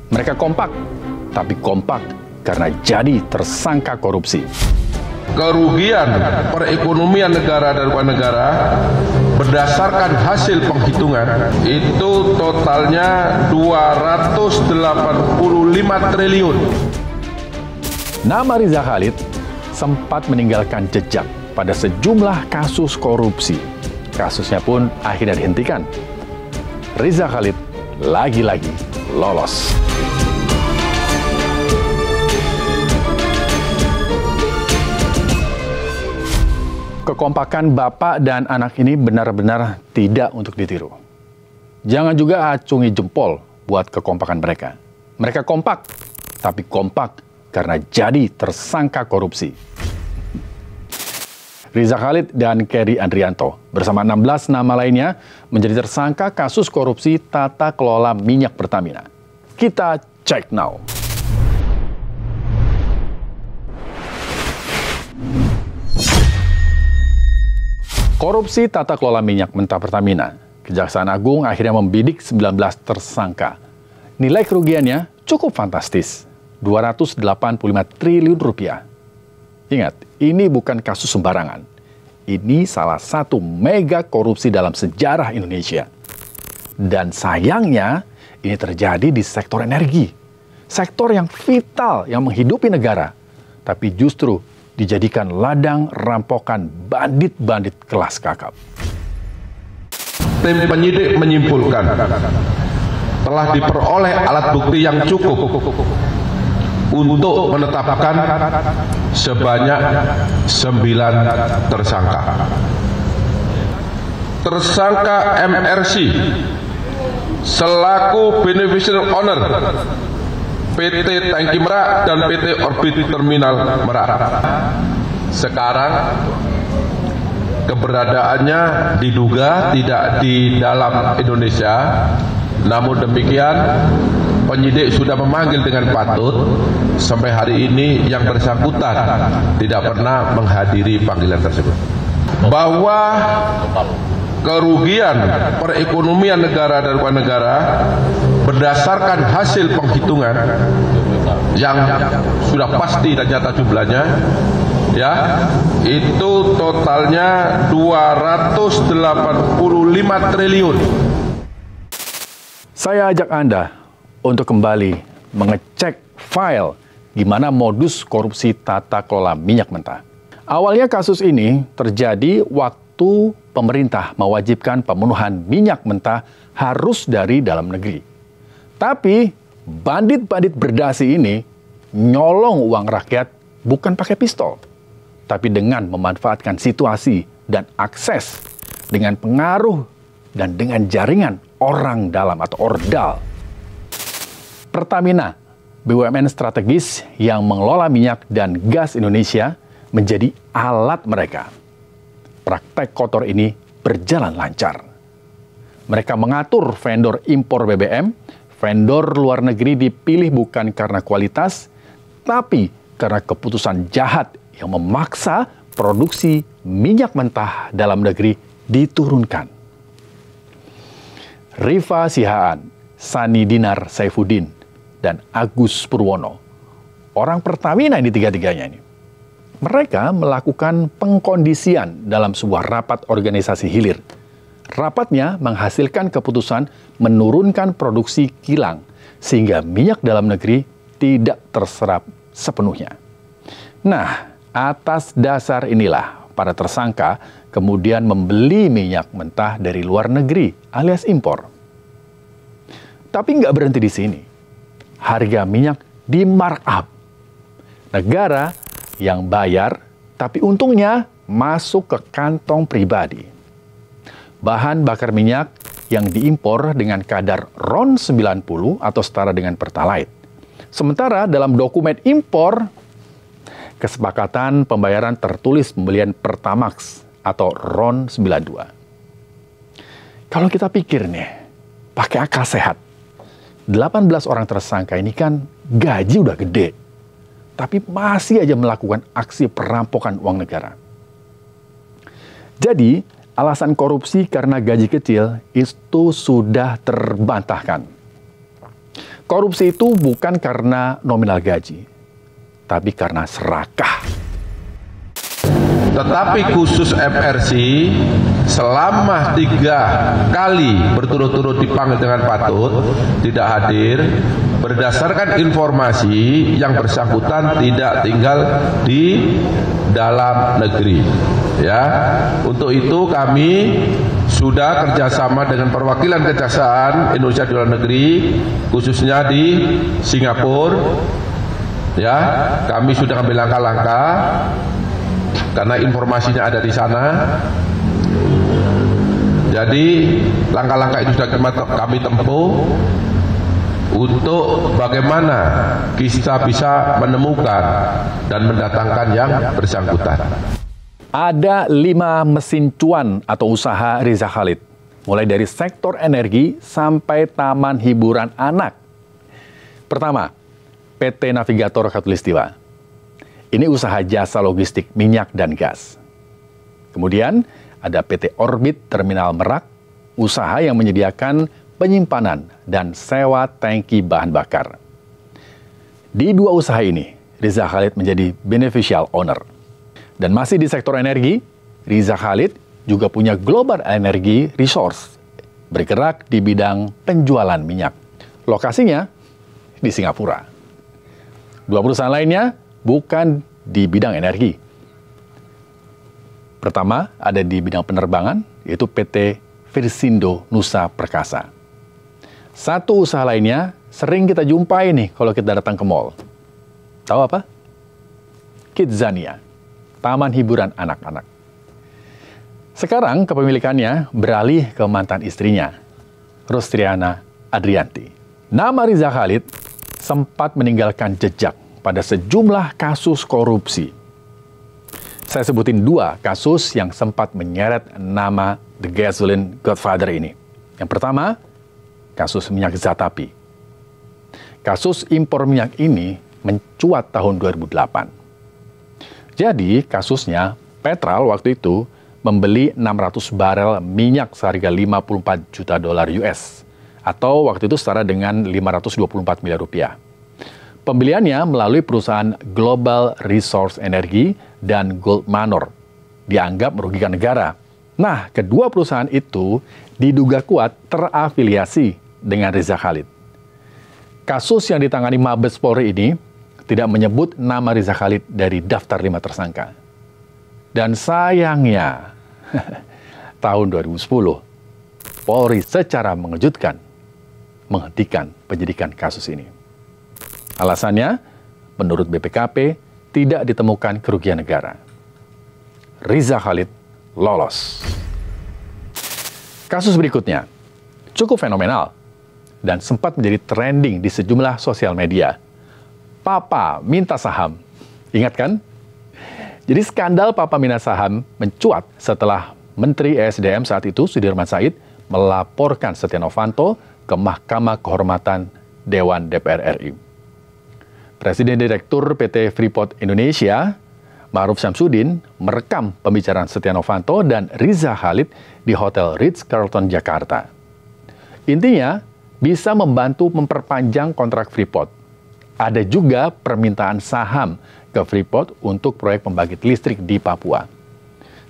Mereka kompak, tapi kompak karena jadi tersangka korupsi. Kerugian perekonomian negara dan luar negara berdasarkan hasil penghitungan itu totalnya 285 triliun. Nama Riza Khalid sempat meninggalkan jejak pada sejumlah kasus korupsi. Kasusnya pun akhirnya dihentikan. Riza Khalid lagi-lagi lolos. Kekompakan bapak dan anak ini benar-benar tidak untuk ditiru. Jangan juga acungi jempol buat kekompakan mereka. Mereka kompak, tapi kompak karena jadi tersangka korupsi. Riza Khalid dan Kerry Andrianto bersama 16 nama lainnya menjadi tersangka kasus korupsi tata kelola minyak Pertamina. Kita cek now. Korupsi tata kelola minyak mentah Pertamina. Kejaksaan Agung akhirnya membidik 19 tersangka. Nilai kerugiannya cukup fantastis, 285 triliun rupiah. Ingat, ini bukan kasus sembarangan. Ini salah satu mega korupsi dalam sejarah Indonesia. Dan sayangnya, ini terjadi di sektor energi. Sektor yang vital, yang menghidupi negara. Tapi justru dijadikan ladang rampokan bandit-bandit kelas kakap. Tim penyidik menyimpulkan telah diperoleh alat bukti yang cukup untuk menetapkan sebanyak 9 tersangka. Tersangka MRC selaku beneficial owner PT Tangki Merak dan PT Orbit Terminal Merak. Sekarang keberadaannya diduga tidak di dalam Indonesia. Namun demikian, penyidik sudah memanggil dengan patut. Sampai hari ini yang bersangkutan tidak pernah menghadiri panggilan tersebut. Bahwa kerugian perekonomian negara dan luar negara berdasarkan hasil penghitungan yang sudah pasti dan nyata jumlahnya, ya, itu totalnya 285 triliun. Saya ajak Anda untuk kembali mengecek file gimana modus korupsi tata kelola minyak mentah. Awalnya kasus ini terjadi waktu pemerintah mewajibkan pemenuhan minyak mentah harus dari dalam negeri. Tapi bandit-bandit berdasi ini nyolong uang rakyat bukan pakai pistol, tapi dengan memanfaatkan situasi dan akses dengan pengaruh dan dengan jaringan orang dalam atau ordal. Pertamina, BUMN strategis yang mengelola minyak dan gas Indonesia, menjadi alat mereka. Praktek kotor ini berjalan lancar. Mereka mengatur vendor impor BBM, vendor luar negeri dipilih bukan karena kualitas, tapi karena keputusan jahat yang memaksa produksi minyak mentah dalam negeri diturunkan. Rifa Sihaan, Sani Dinar Saifuddin, dan Agus Purwono, orang Pertamina ini tiga-tiganya ini. Mereka melakukan pengkondisian dalam sebuah rapat organisasi hilir. Rapatnya menghasilkan keputusan menurunkan produksi kilang, sehingga minyak dalam negeri tidak terserap sepenuhnya. Nah, atas dasar inilah para tersangka kemudian membeli minyak mentah dari luar negeri alias impor. Tapi nggak berhenti di sini. Harga minyak di markup. Negara yang bayar, tapi untungnya masuk ke kantong pribadi. Bahan bakar minyak yang diimpor dengan kadar RON 90 atau setara dengan Pertalite. Sementara dalam dokumen impor, kesepakatan pembayaran tertulis pembelian Pertamax atau RON 92. Kalau kita pikir nih, pakai akal sehat, 18 orang tersangka ini kan gaji udah gede, tapi masih aja melakukan aksi perampokan uang negara. Jadi, alasan korupsi karena gaji kecil itu sudah terbantahkan. Korupsi itu bukan karena nominal gaji, tapi karena serakah. Tetapi khusus FRC selama 3 kali berturut-turut dipanggil dengan patut tidak hadir, berdasarkan informasi yang bersangkutan tidak tinggal di dalam negeri. Ya, untuk itu kami sudah kerjasama dengan perwakilan Kejaksaan Indonesia di luar negeri, khususnya di Singapura. Ya, kami sudah ambil langkah-langkah karena informasinya ada di sana. Jadi langkah-langkah itu sudah kami tempuh untuk bagaimana kita bisa menemukan dan mendatangkan yang bersangkutan. Ada 5 mesin cuan atau usaha Riza Khalid, mulai dari sektor energi sampai taman hiburan anak. Pertama, PT Navigator Khatulistiwa. Ini usaha jasa logistik minyak dan gas. Kemudian ada PT Orbit Terminal Merak, usaha yang menyediakan penyimpanan dan sewa tangki bahan bakar. Di 2 usaha ini, Riza Khalid menjadi beneficial owner. Dan masih di sektor energi, Riza Khalid juga punya Global Energy Resource, bergerak di bidang penjualan minyak. Lokasinya di Singapura. 2 perusahaan lainnya bukan di bidang energi. Pertama, ada di bidang penerbangan, yaitu PT Virsindo Nusa Perkasa. 1 usaha lainnya sering kita jumpai nih kalau kita datang ke mall. Tahu apa? Kidzania, taman hiburan anak-anak. Sekarang kepemilikannya beralih ke mantan istrinya, Rostriana Adrianti. Nama Riza Khalid sempat meninggalkan jejak pada sejumlah kasus korupsi. Saya sebutin 2 kasus yang sempat menyeret nama The Gasoline Godfather ini. Yang pertama, kasus minyak Zatapi. Kasus impor minyak ini mencuat tahun 2008. Jadi kasusnya, Petral waktu itu membeli 600 barel minyak seharga 54 juta dolar US, atau waktu itu setara dengan 524 miliar rupiah. Pembeliannya melalui perusahaan Global Resource Energy dan Gold Manor, dianggap merugikan negara. Nah, kedua perusahaan itu diduga kuat terafiliasi dengan Riza Khalid. Kasus yang ditangani Mabes Polri ini tidak menyebut nama Riza Khalid dari daftar 5 tersangka. Dan sayangnya, tahun 2010, Polri secara mengejutkan menghentikan penyidikan kasus ini. Alasannya, menurut BPKP, tidak ditemukan kerugian negara. Riza Khalid lolos. Kasus berikutnya cukup fenomenal dan sempat menjadi trending di sejumlah sosial media. Papa minta saham. Ingat kan? Jadi skandal Papa minta saham mencuat setelah Menteri ESDM saat itu, Sudirman Said, melaporkan Setia Novanto ke Mahkamah Kehormatan Dewan DPR RI. Presiden Direktur PT Freeport Indonesia, Ma'ruf Syamsuddin, merekam pembicaraan Setia Novanto dan Riza Khalid di Hotel Ritz-Carlton Jakarta. Intinya, bisa membantu memperpanjang kontrak Freeport. Ada juga permintaan saham ke Freeport untuk proyek pembangkit listrik di Papua.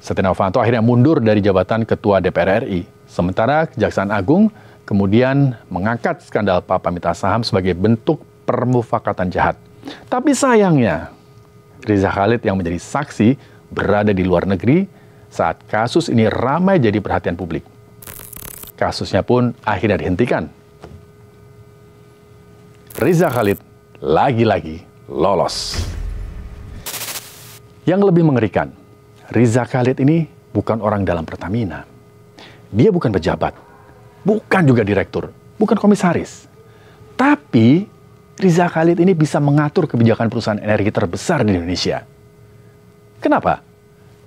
Setia Novanto akhirnya mundur dari jabatan Ketua DPR RI. Sementara Kejaksaan Agung kemudian mengangkat skandal Papa minta saham sebagai bentuk permufakatan jahat. Tapi sayangnya, Riza Khalid yang menjadi saksi berada di luar negeri saat kasus ini ramai jadi perhatian publik. Kasusnya pun akhirnya dihentikan. Riza Khalid lagi-lagi lolos. Yang lebih mengerikan, Riza Khalid ini bukan orang dalam Pertamina. Dia bukan pejabat, bukan juga direktur, bukan komisaris. Tapi Riza Khalid ini bisa mengatur kebijakan perusahaan energi terbesar di Indonesia. Kenapa?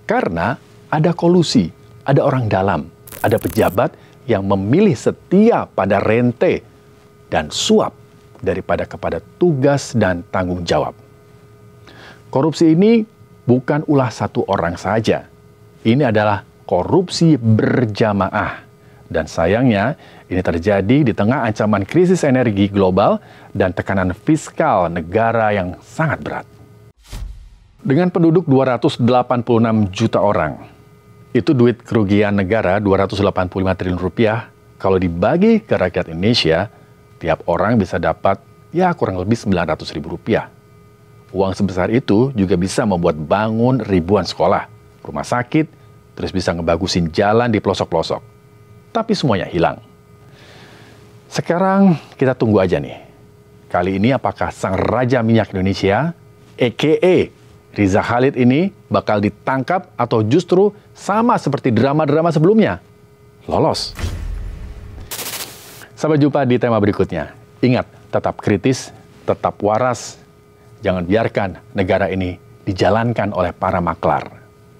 Karena ada kolusi, ada orang dalam, ada pejabat yang memilih setia pada rente dan suap daripada kepada tugas dan tanggung jawab. Korupsi ini bukan ulah satu orang saja. Ini adalah korupsi berjamaah Dan sayangnya, ini terjadi di tengah ancaman krisis energi global dan tekanan fiskal negara yang sangat berat. Dengan penduduk 286 juta orang, itu duit kerugian negara 285 triliun rupiah. Kalau dibagi ke rakyat Indonesia, tiap orang bisa dapat ya kurang lebih 900 ribu rupiah. Uang sebesar itu juga bisa membuat bangun ribuan sekolah, rumah sakit, terus bisa ngebagusin jalan di pelosok-pelosok. Tapi semuanya hilang. Sekarang kita tunggu aja nih. Kali ini apakah sang Raja Minyak Indonesia, a.k.a. Riza Khalid ini bakal ditangkap atau justru sama seperti drama-drama sebelumnya? Lolos. Sampai jumpa di tema berikutnya. Ingat, tetap kritis, tetap waras. Jangan biarkan negara ini dijalankan oleh para maklar.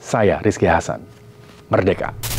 Saya Rizky Hasan. Merdeka!